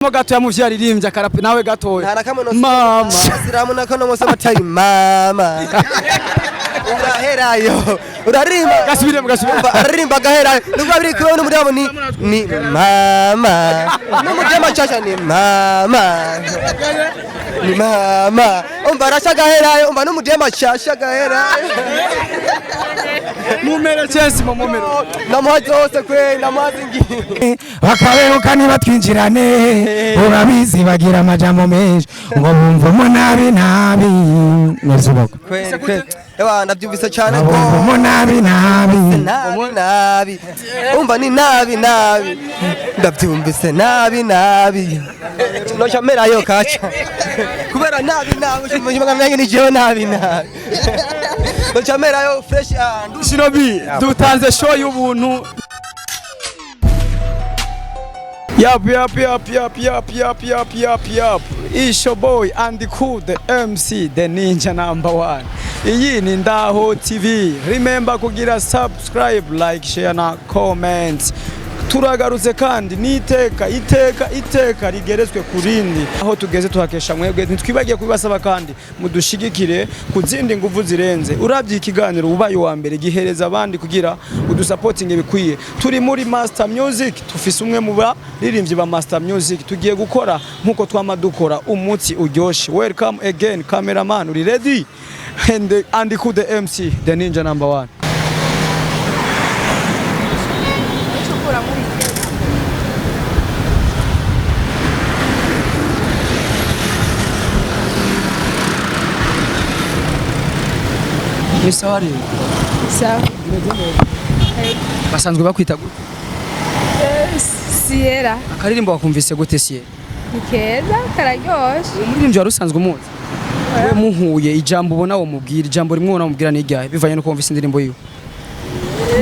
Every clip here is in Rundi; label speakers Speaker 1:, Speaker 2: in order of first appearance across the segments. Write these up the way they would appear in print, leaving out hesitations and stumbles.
Speaker 1: Mo gato ya muvyi aririmbye akarape nawe gatoya. Mama.
Speaker 2: Siramu nakono mose batari mama. Uraherayo. Urarimba
Speaker 1: Gasubire.
Speaker 2: Aririmba gaherayo. Nubwo biri kuwe n'umurabo ni mama. N'umujema cyasha ni mama. Ni mama. Umva rasha gaherayo, umva n'umujema cyasha gaherayo.
Speaker 1: Mumero chesi momomero.
Speaker 2: Namazi hose kwe namazi ngi.
Speaker 3: Bakaberuka nibatwinjirane urabizi bagira amajambo menshi ngo bumvamo nabi neziboko
Speaker 2: kwe ewa ndabyumvise cyane ko
Speaker 3: bumvamo nabi
Speaker 2: umva ni nabi ndabyumvise nabi no chamera yo kacha kubera nabi ushimanga nange ni jewe nabi no chamera yo fresh and
Speaker 1: Chino B dutanze show y'ubuntu. Yup. It's your boy Andy Cool, the MC, the Ninja #1. Iyi ni Ndaho TV. Remember kugira subscribe, like, share na comment. Turagarutse kandi iteka rigeretswe kurindi aho tugeze tuhakesha mwebwe ntitwibagiye kubasaba kandi mudushigikire kuzindi nguvu zirenze urabye ikiganiro ubaye wa mbere gihereza abandi kugira udusupporting bikwiye turi muri Master Music tufise umwe mu baririmbyi ba Master Music tugiye gukora nkuko twamadukora umutsi uryoshe. Welcome again cameraman, uri ready? And cool the MC, the Ninja #1. Sawa rero.
Speaker 4: Sawa.
Speaker 1: Basanzwe bakwita gute?
Speaker 4: Sierra.
Speaker 1: Akaririmbo wakumvise gute Sierra?
Speaker 4: Nikeza kararyoshe.
Speaker 1: Umuririmbyi wari usanzwe umuzi. We muhuye ijambo ubona wo mubwira ijambo rimwe ubona mubwira ni ryahe bivanye no kumvise indirimbo yiwe.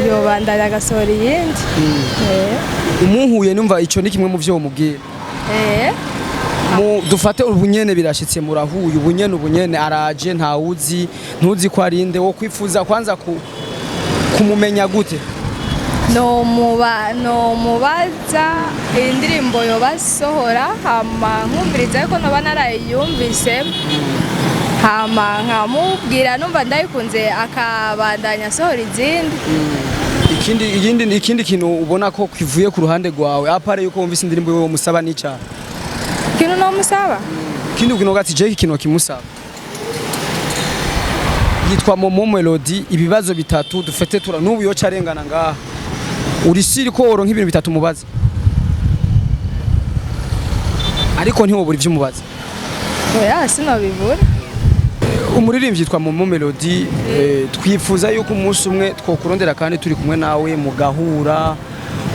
Speaker 4: Yo bandanya agasora yindi.
Speaker 1: Umuhuye numva ico ni kimwe mu byo mubwira. Dufate ubunyene birashitse murahuye ubunyene araje ntuzi ko arinde wo kwifuza kwanza kumumenya gute?
Speaker 4: No mubaza indirimbo yo basohora hama nkumviriza ko noba narayumvise hama nkamubwira numva ndayikunze akabandanya sohora izindi.
Speaker 1: Ikindi kintu ubona ko kivuye ku ruhande rwawe apare yuko wumvise indirimbo yo musaba n'icyaha.
Speaker 4: Kino no musaba?
Speaker 1: Kindi kino gati je kino kimusaba. Yitwa Momo melodie ibibazo bitatu dufete tura nubu yo carengana ngaha. Uri siri ko woronka ibintu bitatu mubaza. Ariko ntiwobura ivyo mubaza.
Speaker 4: Oya sinabibura.
Speaker 1: Umuririmbyi yitwa Momo melodie twifuza yuko umunsi umwe twokurondera kandi turi kumwe nawe mugahura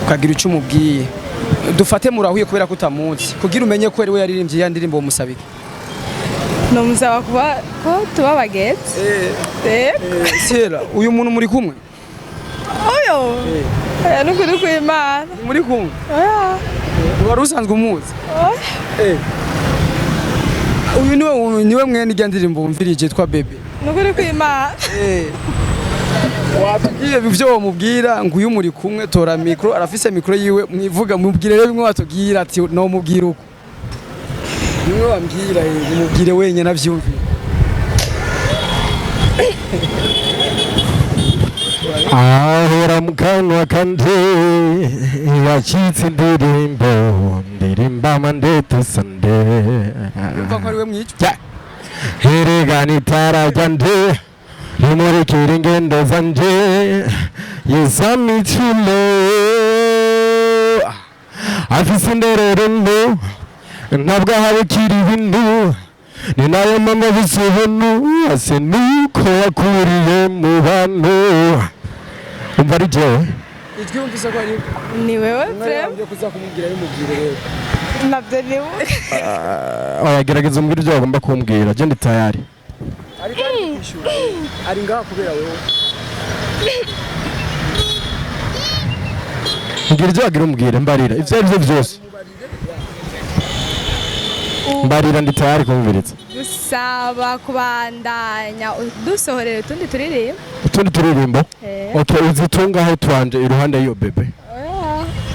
Speaker 1: ukagira icyo umubwiye. Dufate murahuye kubera ko utamunsi kugira umenye ko ari we yaririmbye ya ndirimbo umusabike.
Speaker 4: No musaba kuba ko tuba bagetse.
Speaker 1: Sera uyu muntu muri kumwe?
Speaker 4: Oyo. Nukuri kw'Imana.
Speaker 1: Muri kumwe? Wari usanzwe umuzi? Uyu niwe mwene ijya ndirimbo wumvirije yitwa Bebe.
Speaker 4: Nukuri kw'Imana.
Speaker 1: Watubwiye ibyo wamubwira ngo uyu muri kumwe tora mikro arafise mikro yiwe mwivuga mubwire rero bimwe watubwira ati no mubwira uko bimwe wambwira mubwire wenyine navyumvira
Speaker 3: ahora mukanwa kanje yacitse ndirimba mandete sande
Speaker 1: umva ko ari we mwico
Speaker 3: herega nitarajande nimurikira ingendo zanje yesamicilo afise inderero nto ntabwo ahabukira ibintu ni nayo mpamvu abise ubuntu ase nuko wakuriye mu bantu umva ari jewe
Speaker 1: ijwi wumvise ko ari
Speaker 4: ni wewe
Speaker 1: frère byo kuza kumubwira y'umubwire rero
Speaker 4: nabyo ni
Speaker 3: oya gerageza umbwire ibyo wagomba kumbwira je ndi tayari
Speaker 1: ari ngaha kubera wewe
Speaker 3: mbwira ibyo wagira umbwire mbarira ivyo ari byo byose mbarira ndi tayari kumviriza
Speaker 4: dusaba kubandanya dusohorera utundi turirimbo
Speaker 3: okay uzitunga aho twanje iruhande y'iyo bebe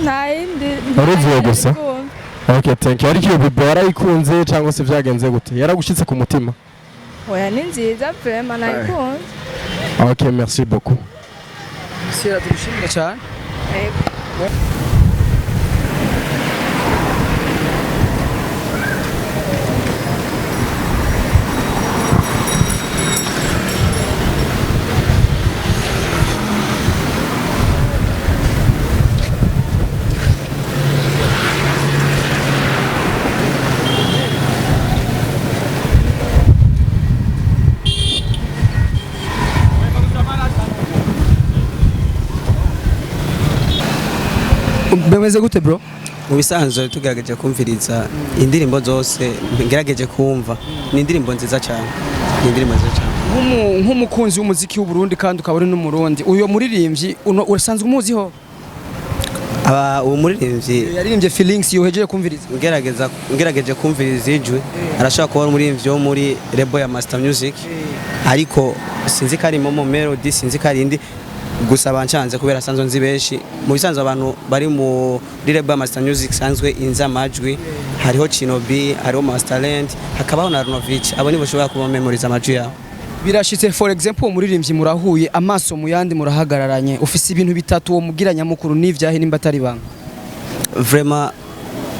Speaker 4: nta yindi
Speaker 3: uruziye gusa Okay, thank you. Ariko iyo bibo warayikunze cyangwa se vyagenze gute? Yaragushitse ku mutima?
Speaker 4: oya ni nziza vraiment nayikunze.
Speaker 3: Okay, merci beaucoup.
Speaker 1: Sira turushimira cyane. Bemeze gute bro?
Speaker 2: Mu bisanzwe tugerageje kumviriza indirimbo zose ngerageje kumva ni indirimbo nziza cyane. Ni indirimbo nziza cyane.
Speaker 1: Nk'umukunzi w'umuziki w'u Burundi kandi ukaba uri n'umurundi. Uyo muririmbyi urasanzwe umuziho?
Speaker 2: Uwo muririmbyi
Speaker 1: yaririmbye feelings yohejeje kumviriza.
Speaker 2: Ngerageje kumviriza ijwi. Arashaka kuba umuririmbyi wo muri label ya Master Music. Ariko sinzi ko ari Momo melodie, sinzi ko ari indi gusa bancanze kubera sanzo nzi benshi mu bisanzwe abantu bari mu label ya Master Music sanzwe inza amajwi hariho Chino B, hariho Masterland, hakabaho na Runovich. Abo nibo bashobora kuba memoriza amajwi yabo.
Speaker 1: Birashitse for example umuririmbyi murahuye amaso mu yandi murahagararanye ufise ibintu bitatu wo mugiranya mukuru n'ivyahe nimba atari banga.
Speaker 2: Vraiment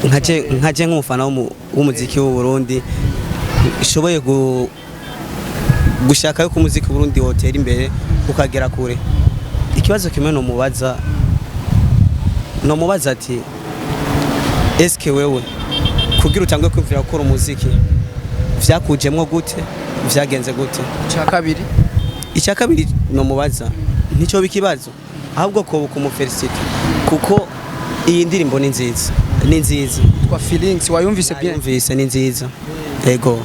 Speaker 2: nkaje nk'umufana w'umuziki w'u Burundi ishoboye gushaka yuko umuziki w'u Burundi wotera imbere ukagera kure. Ikibazo kimwe no mubaza ati eske wewe kugira utangwe kwimvira gukora umuziki vyakujemwo gute, vyagenze gute? Icya kabiri no mubaza nico bikibazo ahubwo ko kumufelicite kuko iyi ndirimbo ni nziza
Speaker 1: Kwa feelings wayumvise bien?
Speaker 2: Yumvise ni nziza. Ego.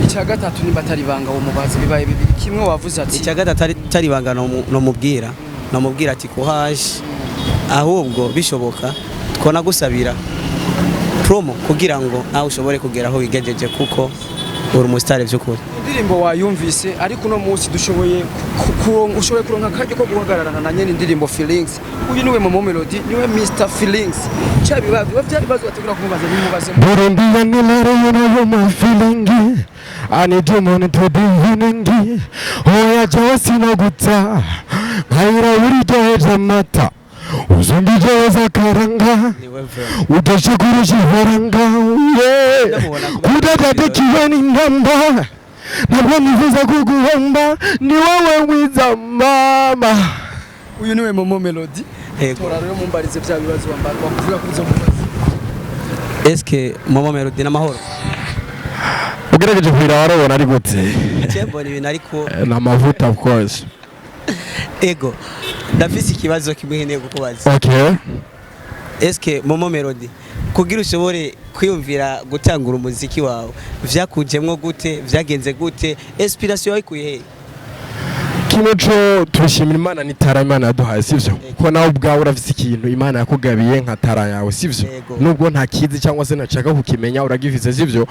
Speaker 1: Icya gatatu nimba atari banga wo mubaza bibaye bibiri kimwe wavuze ati
Speaker 2: icya gatatu atari banga no mubwira ati kuhaje ahubwo bishoboka twona gusabira promo kugira ngo nawe ushobore kugera aho wigejeje kuko uri umusitari by'ukuri.
Speaker 1: Indirimbo wayumvise ariko no munsi dushoboye kuronka akaryo ko guhagararana na nyene indirimbo feelings. Uyu niwe Momo melodie, niwe Mr Feelings. Cyabibazo byari bazo bategura kumubaza nimubaze.
Speaker 3: Burundi yanilare yo my feeling. I need to monitor the winning. Oya just no guta. Kaira uri toza mata. Uzungijeza karanga. Utashukuru shivaranga. Kudadade kiweni namba. Nabwo nifuza kuguhomba ni wowe wiza mama.
Speaker 1: Uyu niwe Momo melodie. Tora rero mumbarize bya bibazo bakuvuga kuri zo mubazo.
Speaker 2: Eske Momo melodie n'amahoro?
Speaker 3: Ugerageje kwira warabona ari gute?
Speaker 2: Cyembona ibintu ariko
Speaker 3: na mavuta of course.
Speaker 2: Ego. Ndafise ikibazo kimwe nkeneye kukubaza.
Speaker 3: Okay.
Speaker 2: Eske Momo melodie kugira ushobore kwiyumvira gutangura umuziki wawe vyakujemwo gute, vyagenze gute, inspiration yayikuye he?
Speaker 3: Kimocho turishimira Imana nitara Imana yaduhaye sivyo ko nawe ubwawe urafise ikintu Imana yakugabiye nka tara yawe sivyo nubwo nta kizi cyangwa se nacaka kukimenya uragifise sivyo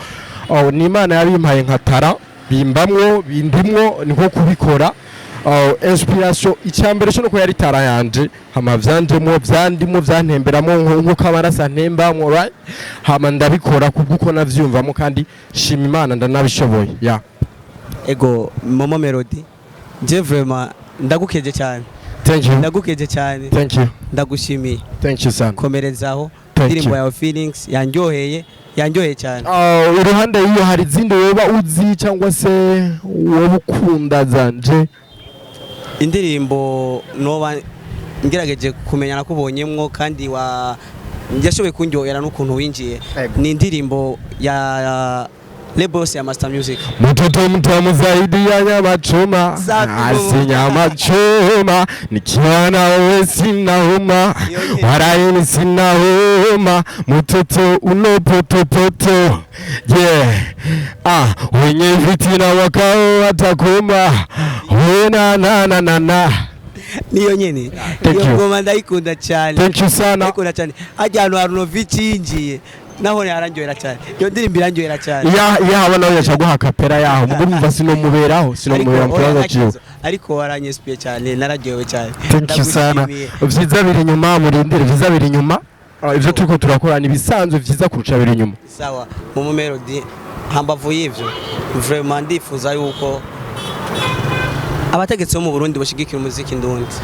Speaker 3: ni Imana yabimpaye nka tara bimbamwo bindimwo niko kubikora inspiration icyambere cyo ko yari tara yanje hama vyandimo vyandimo vyantemberamo nkuko abarasa ntembamwo right hama ndabikora kubwo navyumvamo kandi shima Imana ndanabishoboye ya
Speaker 2: Ego Momo melodie je vraiment ndagukeje cyane.
Speaker 3: Thank you.
Speaker 2: Ndagukeje cyane.
Speaker 3: Thank you.
Speaker 2: Ndagushimiye.
Speaker 3: Thank you sana.
Speaker 2: Komerezaho indirimbo yawe feelings yanyoheye cyane.
Speaker 3: Iruhande yiyo hari izindi woba uzi cyangwa se woba ukunda zanje?
Speaker 2: Indirimbo noba ngerageje kumenya nakubonyemwo kandi yashoboye kunyohera n'ukuntu winjiye. Ni indirimbo ya label ya Master Music.
Speaker 3: Mtoto mtamu zaidi ya nyama choma. Asi nyama choma. Nikiwa na wewe sina homa. Waraini sina homa. Mtoto unopotopoto. Yeah. Wenye fitina wakao watakoma. Wena na.
Speaker 2: Niyo nyene. Iyo ngoma ndayikunda cyane.
Speaker 3: Thank you sana.
Speaker 2: Ndayikunda cyane. Ajyano Runovich yinjiye. Naho yaranjoyera cyane. Yo ndirimbo iranjoyera cyane.
Speaker 3: Ya nawe yacaguha kapera yaho. Mugumva sinomubera mpurango cyo.
Speaker 2: Ariko waranyespie cyane nararyowe cyane.
Speaker 3: Thank you sana. Vyiza biri nyuma murindire vyiza biri nyuma. ivyo turiko turakora ni bisanzwe vyiza kurusha biri inyuma.
Speaker 2: Sawa mu melodie hambavu y'ivyo vraiment ndifuza yuko abategetsi bo mu Burundi bashigikira umuziki ndundi.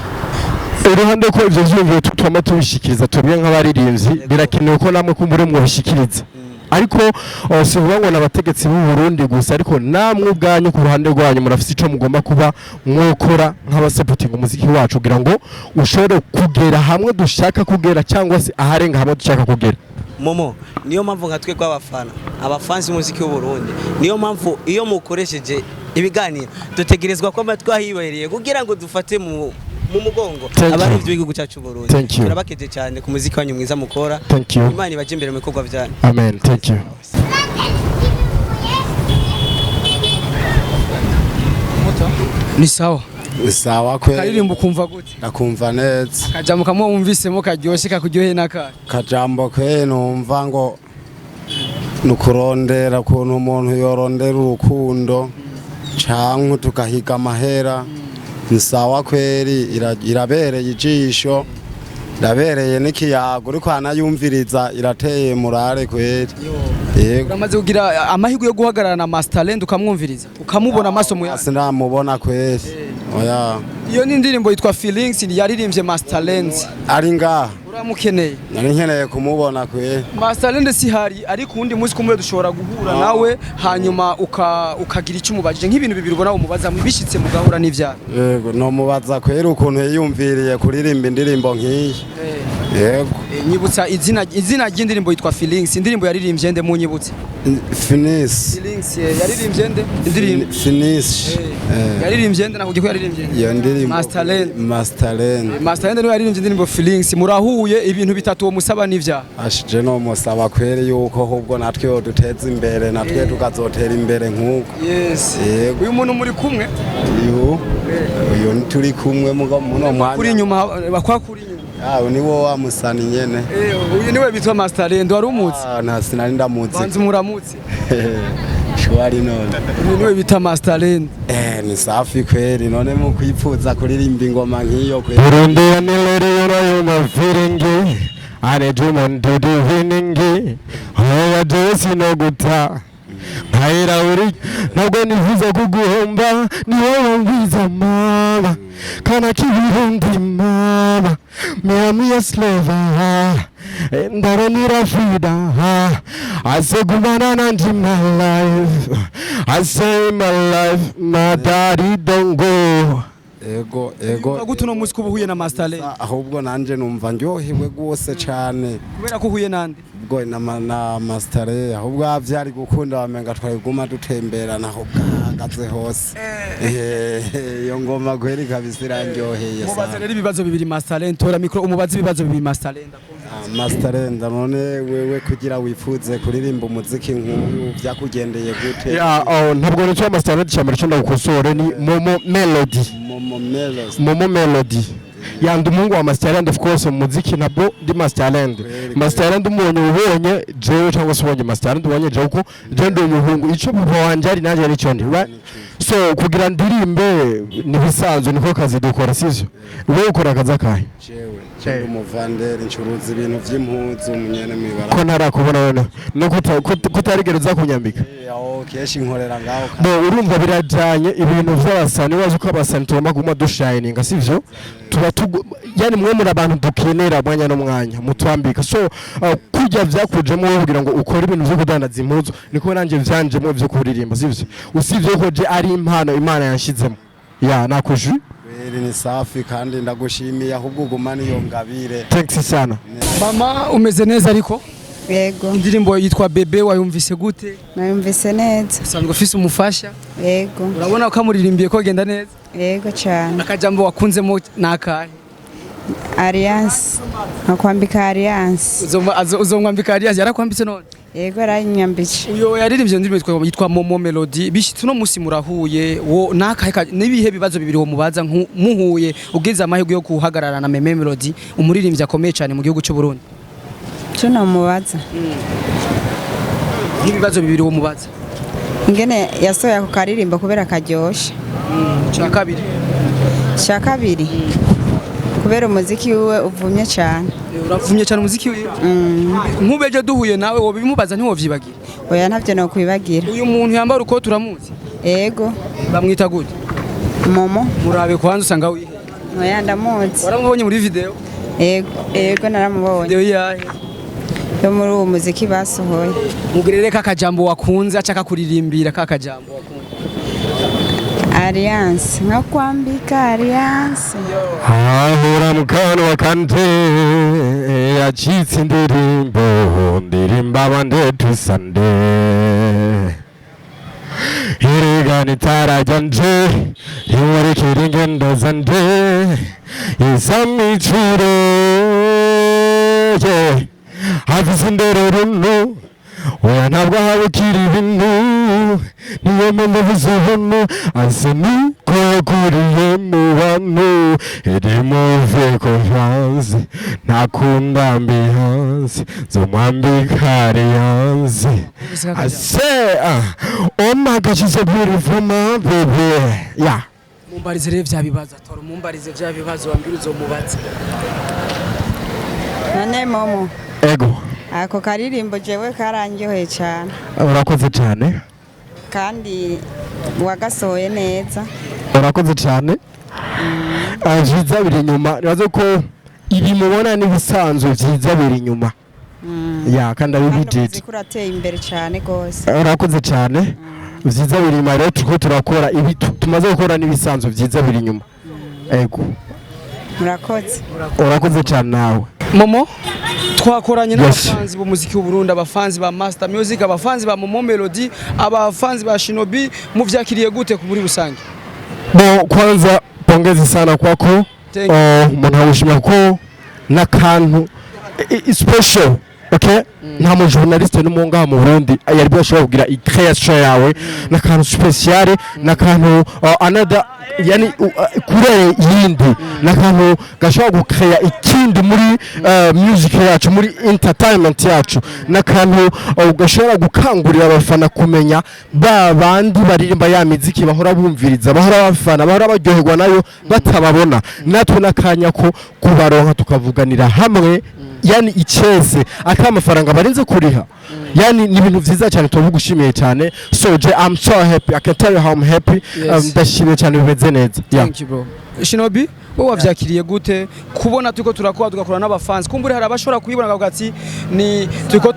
Speaker 3: Iruhande ko ivyo vyumviro tutuma tubishikiriza tubye nk'abaririmbyi birakenewe ko namwe kumbure mu bishikiriza. Ariko sivuga ngo nabategetsi b'u Burundi gusa ariko namwe ubwanyu ku ruhande rwanyu murafise ico mugomba kuba mwokora nk'abasapotinga umuziki wacu kugira ngo ushobore kugera hamwe dushaka kugera cyangwa se aharenga hamwe dushaka kugera.
Speaker 2: Momo niyo mpamvu nka twe kw'abafana abafansi b'umuziki w'u Burundi niyo mpamvu iyo mukoresheje ibiganiro dutegerezwa ko twahibereye kugira ngo dufate mu mugongo abari igihugu cyacu Burundi. Turabakeje cyane ku muziki wanyu mwiza mukora. Imana ibaje imbere mu bikorwa byanyu.
Speaker 3: Amen. Thank you.
Speaker 1: Ni sawa.
Speaker 5: Sawa kwe.
Speaker 1: Karirimbo kumva gute?
Speaker 5: Nakumva neza.
Speaker 1: Akajambo kamwe wumvisemo karyoshye kakuryoheye nakara.
Speaker 5: Kajambo kwe numva ngo nukurondera kuntu umuntu yorondera urukundo canke tukahiga amahera. Ni sawa kweri irabereye ijisho. Irabereye n'ikiyago ariko anayumviriza irateye murare kweri. Yego.
Speaker 1: Uramaze kugira amahirwe yo guhagarara na Masterland ukamwumviriza ukamubona amaso mu yasi.
Speaker 5: Sinamubona kweri. Oya.
Speaker 1: Iyo ni indirimbo yitwa Feelings yaririmbye Masterland.
Speaker 5: Ari ngaha.
Speaker 1: Uramukeneye.
Speaker 5: Nari nkeneye kumubona kweri.
Speaker 1: Masterland si hari ariko undi munsi kumwe dushobora guhura nawe hanyuma ukagira icyo umubajije nk'ibintu bibiri ubona umubaza bishitse mugahura n'ivyaha.
Speaker 5: Yego no mubaza kweri ukuntu yiyumviriye kuririmba indirimbo nk'iyi. Yego.
Speaker 1: Nyibutsa izina ry'indirimbo yitwa Feelings indirimbo yaririmbye nde munyibutse.
Speaker 5: Feelings
Speaker 1: yaririmbye nde indirimbo
Speaker 5: Finish.
Speaker 1: Yaririmbye nde nakujye ko yaririmbye.
Speaker 5: Iyo ndirimbo Masterland
Speaker 1: niwe yaririmbye indirimbo Feelings murahuye ibintu bitatu uwo musaba n'ivyaha.
Speaker 5: Ashije no musaba kweri yuko ahubwo natwe duteza imbere natwe tukazotera imbere nk'uko.
Speaker 1: Yes. Uyu muntu muri kumwe?
Speaker 5: Uyu turi kumwe muno mwanya.
Speaker 1: Kuri inyuma bakwakuri inyuma.
Speaker 5: Ni wo wamusani nyene.
Speaker 1: Uyu niwe bitwa Masterland wari umuzi?
Speaker 5: Nta sinari ndamuzi.
Speaker 1: Banzi muramutse.
Speaker 5: Shwari none.
Speaker 1: Uyu niwe bita Masterland.
Speaker 5: Ni safi kweri none mu kwipfuza kuririmba ingoma nk'iyo kweri.
Speaker 3: Burundi yanelere yo my feeling. Ane dream to do winning. Oya desi no guta. Nkaira uri ntabwo nifuza kuguhomba ni wowe ngwiza mama kana kibirundi mama me a slave ndaronira frida I say gumana nandi my life I say my life my daddy don't go.
Speaker 5: Ego
Speaker 1: gute no musiko ubuhuye na Masterland
Speaker 5: ahubwo nanje numva ndyohewe gose cyane
Speaker 1: kubera ko uhuye nande
Speaker 5: ubwo na Masterland ahubwo avyari gukunda bamenga twaguma dutemberana aho bwagaze hose iyo ngoma kweri kabisa irandyoheye sana.
Speaker 1: Mubaze rero ibibazo bibiri Masterland tora mikro umubaze ibibazo bibiri Masterland
Speaker 5: Masterland none wewe kugira wifuze kuririmba umuziki nk'uyu byakugendeye gute?
Speaker 3: Ntabwo nicyo Masterland cyamara cyo ndagukosore ni Momo Melody yandi umungu wa Masterland of course mu muziki nabwo ndi Masterland umuntu ubonye jewe cyangwa se ubonye Masterland ubonye jewe ko je ndi umuhungu ico baba wanje ari naje nicyo ndi right so kugira ndirimbe nibisanzwe niko kazi dukora sivyo wewe ukora kaza kahe
Speaker 5: jewe umuvanderi ncuruza ibintu vy'impuzu munyene mwibara
Speaker 3: ko narakubona none no kutarigereza kunyambika
Speaker 5: keshi nkorera ngaho
Speaker 3: bo urumva birajanye ibintu vy'abasani waje ko abasani tugomba guma dushininga sivyo tuba yani mwe muri abantu dukenera mwanya no mwanya mutwambika so kujya vyakujemo kugira ngo ukore ibintu vyo kudandaza impuzu niko nanje vyanjemo vyo kuririmba sivyo usivyo ko je ari impano Imana yanshizemo nakuju
Speaker 5: ni safi kandi ndagushimiye ahubwo gumana iyo ngabire.
Speaker 3: Thanks sana.
Speaker 1: Mama umeze neza ariko?
Speaker 6: Yego.
Speaker 1: Indirimbo yitwa Bebe wayumvise gute?
Speaker 6: Nayumvise neza.
Speaker 1: Usanzwe ufise umufasha?
Speaker 6: Yego.
Speaker 1: Urabona ko amuririmbiye ko genda neza?
Speaker 6: Yego cyane.
Speaker 1: Akajambo wakunzemo nakahe?
Speaker 6: Alliance. Nakwambika Alliance.
Speaker 1: Uzomwambika Alliance yarakwambitse none?
Speaker 6: Yego aranyambitse.
Speaker 1: Uyo yaririmbye indirimbo yitwa Momo melodie bishitse no musi murahuye wo nakahe nibihe bibazo bibiri wo mubaza muhuye ugize amahirwe yo kuhagarara na Meme melodie umuririmbyi akomeye cyane mu gihugu cy'u Burundi.
Speaker 6: Cyo no mubaza.
Speaker 1: Ibibazo bibiri wo mubaza.
Speaker 6: Ingene yasoya ku karirimba kubera karyoshe.
Speaker 1: Cya kabiri.
Speaker 6: Kubera umuziki we uvumye cyane.
Speaker 1: uravumye cyane umuziki wiwe nkubeje duhuye nawe wo bimubaza ntiwovyibagira
Speaker 6: oya ntavyo no kwibagira
Speaker 1: uyu muntu yambara uko turamuzi
Speaker 6: ego
Speaker 1: bamwita gute
Speaker 6: Momo
Speaker 1: murabe kwanza usanga wihe
Speaker 6: oya ndamuzi
Speaker 1: waramubonye muri video
Speaker 6: ego naramubonye
Speaker 1: video yahe
Speaker 6: yo muri uwo muziki basohoye
Speaker 1: mugirere kakajambo wakunze acaka kuririmbira kakajambo wakunze
Speaker 6: Alliance nkakwambika Alliance
Speaker 3: ahura mukano wakante yacitse ndirimba bande tusande hirigani tarajanje hiwarekere ingendo zande isamicuro hafize indero runo oya ntabwo habukira ibintu niyo mpamvu mvuze hano ase nuko yakuriye mu bantu irimuve confiance ntakunda ambiance zomwambika alliance ase oh my God she's a beautiful my baby yeah
Speaker 1: mumbarize rero vya bibazo atora mumbarize vya bibazo wambira uzomubaza
Speaker 6: none Momo
Speaker 3: ego
Speaker 6: ako karirimbo jewe karangyoheye cyane
Speaker 3: urakoze cyane
Speaker 6: kandi wagasohoye neza
Speaker 3: urakoze cyane vyiza biri inyuma nibaze ko ibi mubona n'ibisanzwe vyiza biri inyuma ya kandi abibidid
Speaker 6: kurateye imbere cyane gose
Speaker 3: urakoze cyane vyiza biri inyuma rero turiko turakora ibi tumaze gukora n'ibisanzwe vyiza biri inyuma ego urakoze cyane nawe
Speaker 1: Momo twakoranye n'abafanzi b'umuziki w'u Burundi abafanzi ba Master Music abafanzi ba Momo Melody abafanzi ba Chino B muvyakiriye gute ku muri rusange
Speaker 3: kwanza pongezi sana kwako umuntu awushimira ko n'akantu special okay nta mu journaliste n'umunga mu Burundi yari bashobora kugira i-création yawe n'akantu special n'akantu another yani kure yindi n'akantu gashobora gukreya ikindi muri music yacu muri entertainment yacu n'akantu gashobora gukangurira abafana kumenya bandi baririmba ya miziki bahora bumviriza bahora bafana bahora baryoherwa nayo batababona natwe nakanya ko kubaronka tukavuganira hamwe yani iceze akamafaranga barinze kuriha yani ni ibintu vyiza cyane tuvugushimiye cyane so I'm so happy I can tell you how I'm happy ndashimiye cyane bimeze neza
Speaker 1: thank you bro Chino B wowe wavyakiriye gute kubona turiko tugakora n'abafanzi kumbure hari abashobora kuyibona akavuga ati ni turiko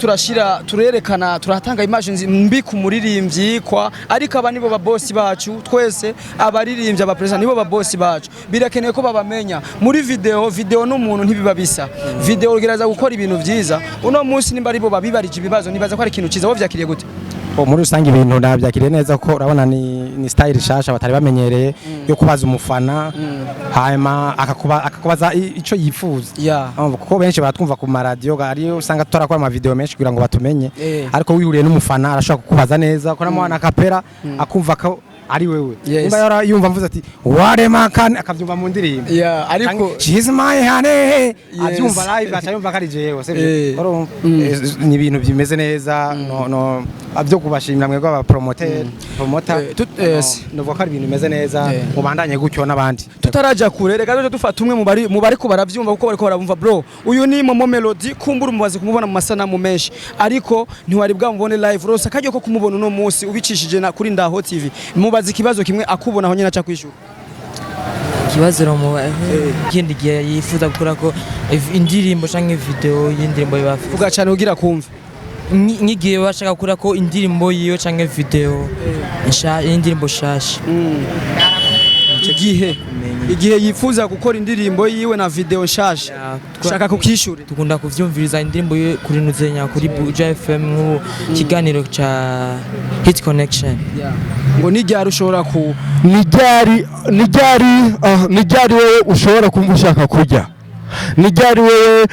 Speaker 1: turerekana turatanga image mbi ku muririmbyi kwa ariko aba nibo ba boss bacu twese abaririmbyi abapresent nibo ba boss bacu birakeneye ko babamenya muri video n'umuntu ntibiba bisa video urageraza gukora ibintu vyiza uno munsi nimba aribo babibarije ibibazo nibaza ko ari ikintu ciza wowe vyakiriye gute
Speaker 2: muri rusange ibintu nabyakiriye neza ko urabona ni style shasha batari bamenyereye yo kubaza umufana hanyuma akakubaza ico yifuza kuko benshi baratwumva ku radio ari usanga turakora ama video menshi kugira ngo batumenye ariko wihuriye n'umufana arashaka kukubaza neza ko namwana kapera akumva ko ari wewe nimba yara yumva mvuze ati warema kan akavyumva mu ndirimbo
Speaker 1: ariko
Speaker 2: she's my honey avyumva live acayumva kari jewe sivyo ni ibintu bimeze neza no abyo kubashimira mwego aba promoter novuga ko ari ibintu bimeze neza mubandanye gutyo n'abandi
Speaker 1: tutaraja kure reka doje dufata umwe mu bariko baravyumva kuko bariko barabumva bro uyu ni Momo Melody kumbura umubaze kumubona mu masanamu menshi ariko ntiwari bwamubone live rose akajyo ko kumubona uno munsi ubicishije na kuri Ndaho TV mubaze ikibazo kimwe akubona aho nyina aca kwishura
Speaker 7: ikibazo romo ikindi gihe yifuza gukora ko indirimbo canke video y'indirimbo yabafuza
Speaker 1: uga cyane ugira kumva
Speaker 7: ngigiye bashaka gukora ko indirimbo yiyo canke video indirimbo shasha
Speaker 1: igihe yifuza gukora indirimbo yiwe na video nshasha shaka kukishure
Speaker 7: tukunda kuvyumviriza indirimbo ye kuri Nuzenya kuri Buja FM nk'ubu kiganiro ca Hit Connection
Speaker 1: ngo nijyari ushobora ku
Speaker 3: nijyari wewe ushobora kumva ushaka kurya nijyari wewe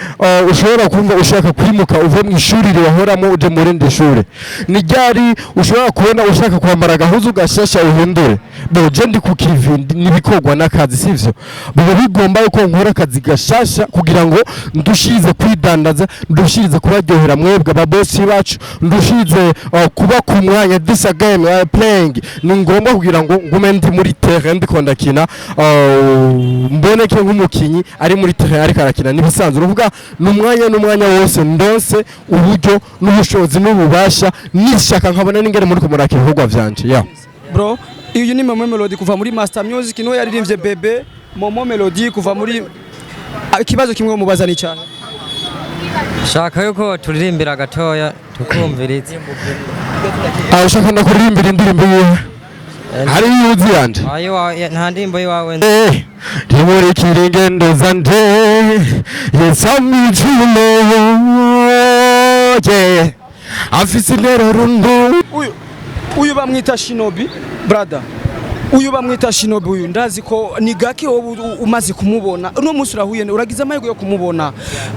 Speaker 3: ushobora kumva ushaka kwimuka uva mu ishuri wahoramo uje muri ndi shuri nijyari ushobora kubona ushaka kwambara gahuzu gashasha uhindure boje ndi ku kivi nibikogwa n'akazi sivyo biba bigomba yuko nkora akazi gashasha kugira ngo ndushirize kwidandaza ndushirize kubaryohera mwebwe ababosi bacu ndushirize kuba ku mwanya this game playing ni ngombwa kugira ngo ngume ndi muri terrain ndiko ndakina mboneke nk'umukinyi ari muri terrain ariko arakina nibisanzwe uvuga n'umwanya wose ndonse uburyo n'ubushobozi n'ububasha nishaka nkabona n'ingere muri kumurakira ibikorwa vyanje ya
Speaker 1: bro iyo ni Momo melodie kuva muri Master Music no yaririmbye bebe Momo melodie kuva muri ikibazo kimwe mubazani cyane
Speaker 2: shaka yuko turirimbira gatoya tukumviriza
Speaker 3: ushaka ndakurimbira indirimbo yiwe hari yuzi yanje
Speaker 2: ayo nta ndimbo yiwawe
Speaker 3: muri kiringendo zande yesamijumo je afisi lero rundu
Speaker 1: uyu bamwita Chino B brother uyu bamwita Chino B uyu ndazi ko ni gake umaze kumubona no munsi urahuye uragize amahirwe yo kumubona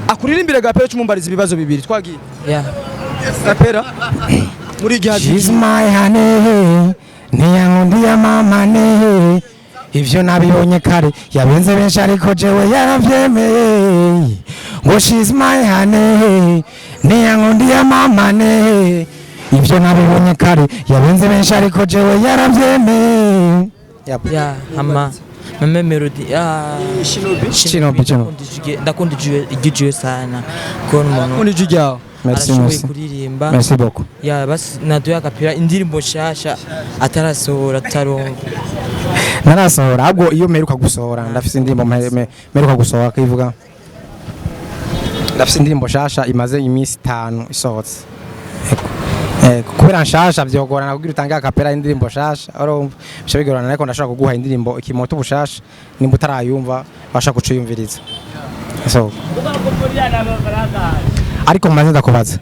Speaker 1: akuririmbire gapera cyumumbariza ibibazo bibiri twagiye
Speaker 7: Yeah.
Speaker 1: gapera muri gihazi
Speaker 8: She's my honey niyangundi ya mama ne ivyo nabibonye kare yabenze benshi ariko jewe yaravyemeye ngo she's my honey niyangundi ya mama ne ivyo nabibonye kare yabenze benshi ariko jewe yaravyemeye
Speaker 7: Yeah, hama meme melodie
Speaker 8: Chino B
Speaker 7: ndakunda igijuye sana kubona umuntu
Speaker 1: muri jujyaho
Speaker 7: arashoboye kuririmba
Speaker 8: merci beaucoup
Speaker 7: ya basi naduye agapira indirimbo nshasha atarasohora tarumva
Speaker 8: narasohora ahubwo iyo meruka gusohora ndafise indirimbo meruka gusohora kivuga ndafise indirimbo nshasha imaze iminsi 5 isohotse kubera nshasha byogorana kugira utange akapera indirimbo nshasha urumva bisho bigorana ariko ndashaka kuguha indirimbo ikimoto bushasha nimba utarayumva bashaka kuciyumviriza so ariko maze ndakubaza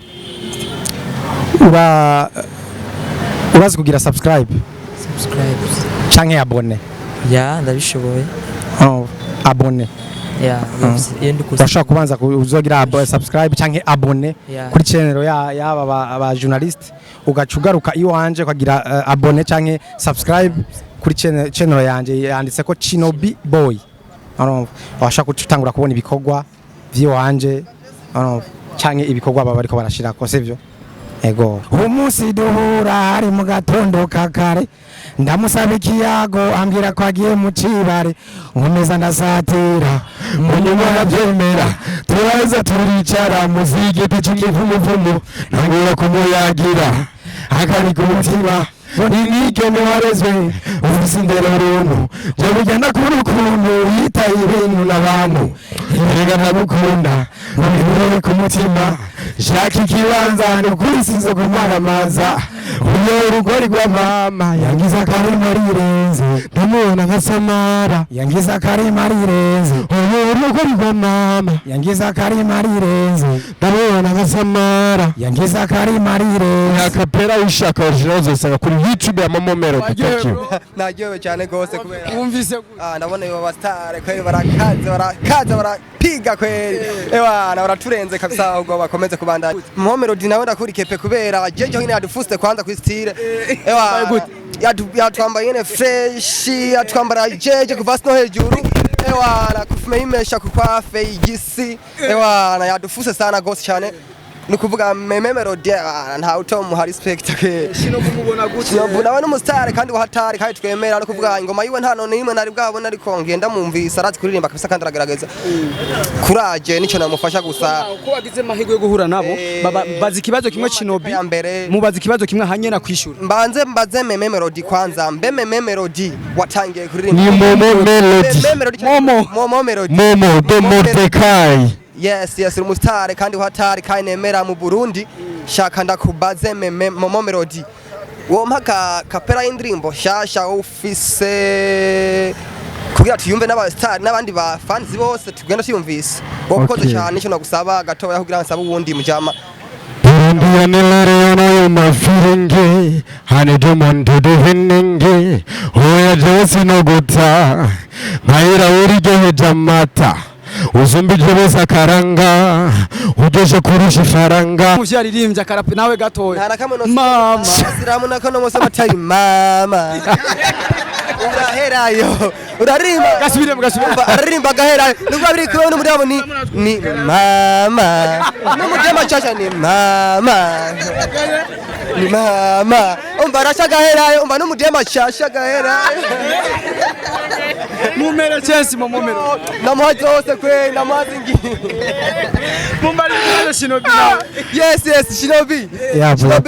Speaker 8: urazi kugira subscribe canke abone
Speaker 7: ya ndabishoboye
Speaker 8: abone urashaka kubanza uzogira subscribe canke abone kuri channel yaba aba journalist ugaca ugaruka iyo wanje ukagira abone canke subscribe kuri channel yanje yanditse ko Chino B boy urashaka gutangura kubona ibikorwa vy'iwanje canke ibikorwa baba ariko barashirako sivyo ego umunsi duhura hari mu gatondo kakare ndamusaba ikiyago ambwira ko agiye mu cibare nkomeza ndasatira munyuma arabyemera turaza turicara muzige tucikivumuvumu ntangura kumuyagira akari ku mutima Bonike mwarezwe ufisindero runtu je bujyana kurukuntu yitaye ibintu n'abantu irega ntabukunda mubibure ku mutima shaka ikibanza no kurisizo kumaramaza uyo urugori rwa mama yangiza karima rirenze ndamubona nka Samara yangiza karima rirenze uyo urugori rwa mama yangiza karima rirenze ndamubona nka Samara yangiza karima rirenze
Speaker 3: akapera ushaka original sanga kuri YouTube ya Momo melodie
Speaker 2: naryowe cyane gose kubera
Speaker 1: wumvise
Speaker 2: ndabona yo abastare kweli barakaza barapiga kweli ewana baraturenze kabisa ubwo bakomeze kubandanya Momo melodie nawe ndakurikepe kubera jeje nyine yadufuste kwanza ku style ewa yatwambaye nyine fresh yatwambara jeje kuva no hejuru ewana kufume imesha kukwafe igisi ewana yadufuse sana gose cyane nukuvuga meme melodie nta utomu ha respect ke
Speaker 1: Chino kumubona gutse
Speaker 2: nawe n'umustar kandi wahatari kandi twemera no kuvuga ingoma yiwe nta none nimwe nari bwabona ariko ngenda mumvisa arazi kuririmba kabisa kandi aragaragaza courage nico namufasha gusa
Speaker 1: ko wagize mahirwe yo guhura nabo bazi ikibazo kimwe Chino B mubazi ikibazo kimwe hanye na kwishura
Speaker 2: mbaze meme melodie kwanza meme melodie watangiye kuririmba
Speaker 3: ni Momo melodie
Speaker 2: Momo melodie
Speaker 3: Momo de Mordecai
Speaker 2: yes umustar kandi uhatari kandi nemera mu Burundi shaka ndakubaze Momo melodie wo mpaka kapera y'indirimbo shasha ufise kugira tuyumve n'abastar n'abandi ba fans bose tugenda tuyumvise wokoze cyane icyo nagusaba gatoya kugira nsaba ubundi mujama
Speaker 3: Burundi yanelare no mafiringe hani dumonde dehinenge oya jesi no guta mayira urige jamata uzumbije bose akaranga ugeje kurusha ifaranga
Speaker 1: muvyaririmbye akarape nawe gatoya
Speaker 2: mama siramu nako no mose batari mama uraherayo urarimba
Speaker 1: gasubiremo
Speaker 2: ararimba gaherayo nubwo biri kumwe n'umuryango ni mama n'umuryango cyashya ni mama umva arashya gaherayo umva n'umuryango cyashya gaherayo
Speaker 1: mumere chance momomero
Speaker 2: namuhazi hose kwe namuhazi ngi
Speaker 1: mumbari Chino B
Speaker 2: yes Chino B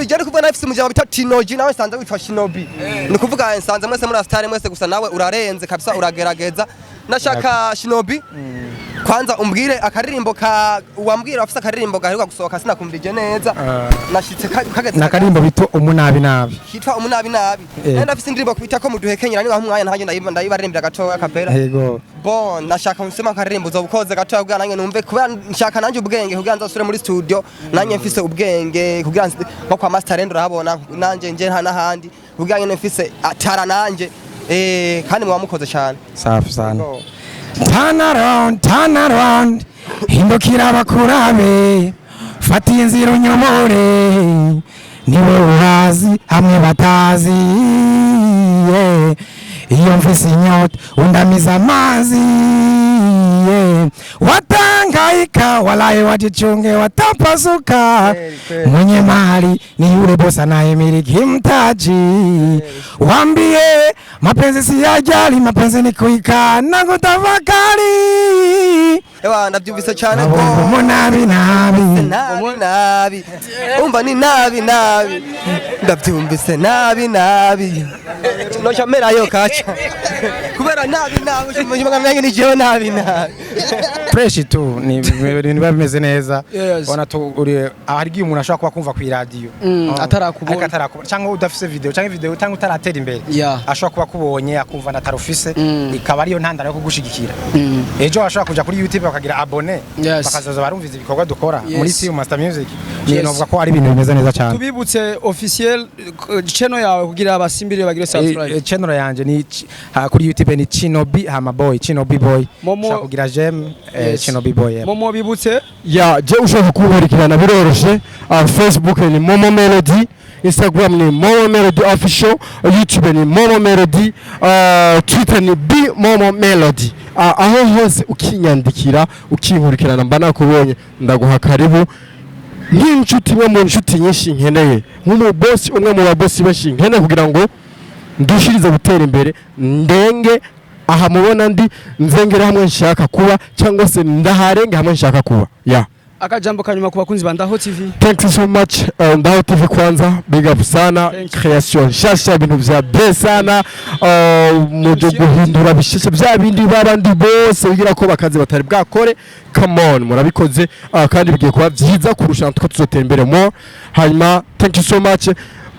Speaker 2: jari kuvuga nafise umuryango bita Chino G nawe sanze witwa Chino B ni kuvuga nsanze mwese muri Star mwese gusa nawe urarenze kabisa uragerageza nashaka Chino B kwanza umbwire akaririmbo ka wambwira afise akaririmbo gaheruka gusohoka sinakumvije neza nashitse kageze
Speaker 8: nakarimbo bito umunabi nabi
Speaker 2: hitwa umunabi nabi nenda afise indirimbo kubita ko muduhekenyera ni mwanya ntaje ndayibaririmbira gatoya kapera
Speaker 8: yego
Speaker 2: bon nashaka unsema akaririmbo uzobukoze gatoya kugira nanjye numve kubera nshaka nanjye ubwenge kugira nzasure muri studio nanjye mfise ubwenge kugira nko kwa master rendo rahabona nanjye nje n'ahandi kugira nanjye mfise atara nanjye kandi mwamukoze cyane
Speaker 8: safi sana turn around hindukira bakurabe fata inzira unyomore niwe uhazi hamwe batazi iyo mfise inyota undamiza amazi watangaika walaye wajichunge watapasuka mwenye mali ni yule bosa anayemiliki mtaji wambie mapenzi si ajali mapenzi ni kuika na kutafakari
Speaker 2: ewa ndabyumvise cyane ko
Speaker 8: umunabi
Speaker 2: nabi umva ni nabi ndabyumvise nabi nocha mera yo kacha kubera nabi ushimanye ni jewe nabi
Speaker 8: fresh tu ni bimeze neza bona to uri ahari umuntu ashaka kuba kumva ku radio
Speaker 1: atarakubona
Speaker 8: cyangwa udafise video cyangwa utaratera imbere ashaka kuba kubonye akumva natarufise ikaba ariyo ntandaro yo kugushigikira ejo ashaka kuja kuri YouTube bakagira abone bakazaza barumviza ibikorwa dukora muri Team Master Music ni novuga ko ari ibintu bimeze neza cyane
Speaker 1: tubibutse officiel channel yawe kugira abasimbire bagire subscribe
Speaker 8: channel yanje ni kuri YouTube ni Chino B boy Chino B boy
Speaker 1: Momo
Speaker 8: kugira gem Chino B boy
Speaker 1: Momo bibutse
Speaker 3: je ushaka kubarikirana biroroshe Facebook ni Momo Melody Instagram ni Momo Melody official YouTube ni Momo Melody Twitter ni B Momo Melody aho hose ukinyandikira ukinkurikirana mba nakubonye ndaguha karibu nk'inshuti imwe mu nshuti nyinshi nkeneye nk'umubosi umwe mu babosi benshi nkeneye kugira ngo ndushirize gutera imbere ndenge aha mubona ndi nzengera hamwe nshaka kuba cyangwa se ndaharenge hamwe nshaka kuba
Speaker 1: akajambo kanyuma ku bakunzi bandaho TV.
Speaker 3: Thank you so much Ndaho TV kwanza big up sana creation shasha ibintu vya best sana muje guhindura bishasha bya bindi babandi bose bigira ko bakaze batari bwakore come on murabikoze kandi bigiye kuba byiza kurusha tuko tuzotera imbere mo hanyuma thank you so much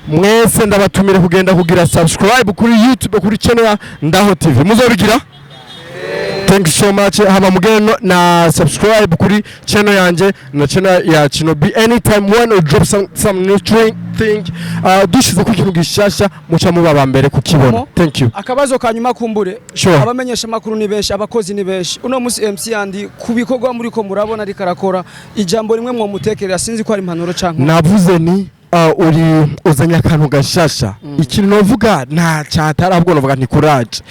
Speaker 3: mwese ndabatumire kugenda kugira subscribe kuri YouTube kuri channel Ndaho TV muzobigira. Thank you so much. Hama mugeno na subscribe kuri channel yanje na channel ya Chino B. Anytime when we drop some new thing dushize ku kintu gishasha muca mubaba mbere kukibona. Thank you.
Speaker 1: Akabazo kanyuma kumbure
Speaker 3: sure.
Speaker 1: Abamenyesha makuru ni benshi abakozi ni benshi uno musi MC andi kubikorwa muri ko murabona ari karakora ijambo rimwe mwo mutekerera sinzi ko ari impanuro canke
Speaker 3: navuze ni uri uzanya akantu gashasha ikintu novuga nta cyatara ahubwo novuga nti courage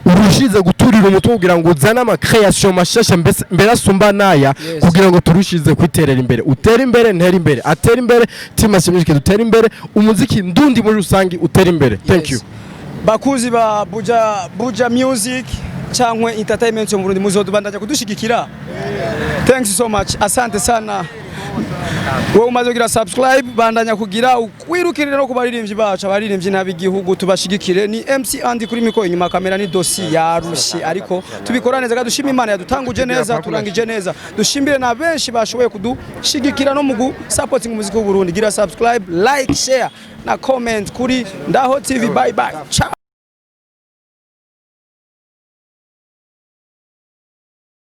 Speaker 3: urushize guturira umutwe kugira ngo uzane ama creation mashasha mbere asumba naya kugira ngo turushize kwiterera imbere utera imbere ntera imbere atera imbere Team Master Music dutera imbere umuziki ndundi muri rusangi utera imbere. Thank you.
Speaker 1: Bakuzi ba Buja Music cyangwa entertainment yo mu Burundi muzodubandanya kudushigikira. Thanks so much. Asante sana. Wewe umaze kugira subscribe bandanya kugira wirukirira no kubaririmbyi bacu abaririmbyi nabigihugu tubashigikire ni MC andi kuri miko inyuma kamera ni dosi ya rushi ariko tubikora neza dushima Imana yadutanguje neza turangije neza dushimbire na benshi bashoboye kudushigikira no mugu supporting muziki w'u Burundi gira subscribe like share na comment kuri Ndaho TV bye bye. Ciao.